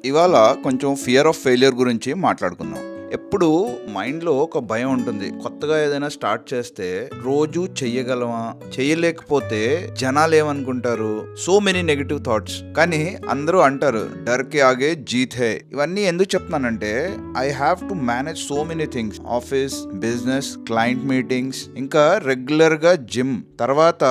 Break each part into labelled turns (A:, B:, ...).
A: ఇవాళ కొంచెం fear of failure గురించి మాట్లాడుకుందాం. ఎప్పుడు మైండ్లో ఒక భయం ఉంటుంది. కొత్తగా ఏదైనా స్టార్ట్ చేస్తే రోజు చెయ్యగలమా, చెయ్యలేకపోతే జనాలు ఏమనుకుంటారు, సో మెనీ నెగిటివ్ థాట్స్. కానీ అందరూ అంటారు డర్కి ఆగే జీత్ హే. ఇవన్నీ ఎందుకు చెప్తున్నానంటే I have to manage so many things. Office, business, client meetings, ఇంకా రెగ్యులర్ గా జిమ్. తర్వాత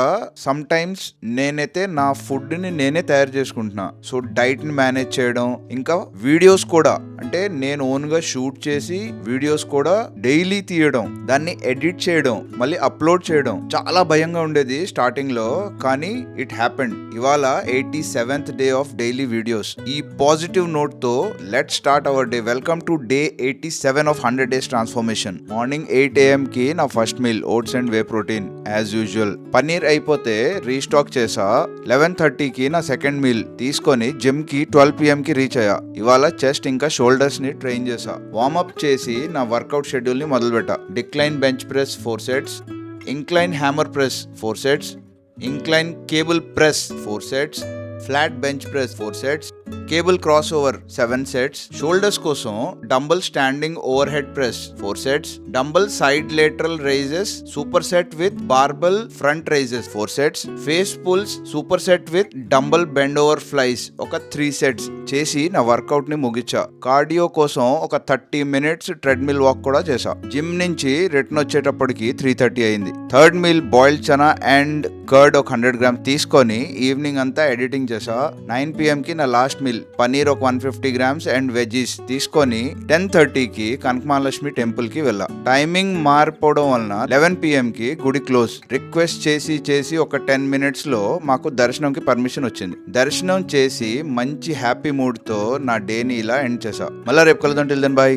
A: సమ్ టైమ్స్ నేనైతే నా ఫుడ్ ని నేనే తయారు చేసుకుంటున్నా. సో డైట్ ని మేనేజ్ చేయడం, ఇంకా వీడియోస్ కూడా, అంటే నేను ఓన్ గా షూట్ చేసి వీడియోస్ కూడా డైలీ తీయడం, దాన్ని ఎడిట్ చేయడం, మళ్ళీ అప్లోడ్ చేయడం చాలా భయంగా ఉండేది స్టార్టింగ్ లో. కానీ ఇట్ హ్యాపెండ్. ఇవాళ 87th day of daily videos. ఈ పాజిటివ్ నోట్ తో let start our day. Welcome to day 87 of 100 days transformation. Morning 8 AM కి నా first meal oats and whey protein as usual. Paneer అయిపోతే రీస్టాక్ చేసా. 11:30 కి నా సెకండ్ మీల్ తీసుకొని జిమ్ కి 12 PM కి రీచ్ అయ్యా. ఇవాళ చెస్ట్ ఇంకా షోల్డర్స్ ని ట్రైన్ చేసా. వార్మప్ చేసి నా వర్కౌట్ షెడ్యూల్ ని మొదలు పెట్టా. Decline bench press 4 sets, incline hammer press 4 sets, incline cable press 4 sets, flat bench press 4 sets, cable crossover 7 sets. Shoulders కోసం dumbbell standing overhead press 4 sets, dumbbell side lateral raises superset with barbell front raises 4 sets, face pulls superset with dumbbell bent over flies ఒక 3 sets చేసి నా work out ని ముగించా. Cardio కోసం ఒక 30 minutes treadmill walk కూడా చేసా. Gym నుంచి return వచ్చేటప్పటికి 3:30 అయింది. Third meal boiled chana and curd ఒక 100 grams తీసుకొని ఈవినింగ్ అంతా ఎడిటింగ్ చేసా. 9 PM కి నా లాస్ట్ మీల్ పనీర్ ఒక 150 grams అండ్ వెజ్జీస్ తీసుకొని 10:30 కి కనకమహాలక్ష్మి టెంపుల్ కి వెళ్ళా. టైమింగ్ మారిపోవడం వలన 11 PM కి గుడి క్లోజ్. రిక్వెస్ట్ చేసి ఒక 10 minutes లో మాకు దర్శనంకి పర్మిషన్ వచ్చింది. దర్శనం చేసి మంచి హ్యాపీ మూడ్ తో నా డేని ఇలా ఎండ్ చేసా. మళ్ళా రేపు కలుద్దాం. Till then by.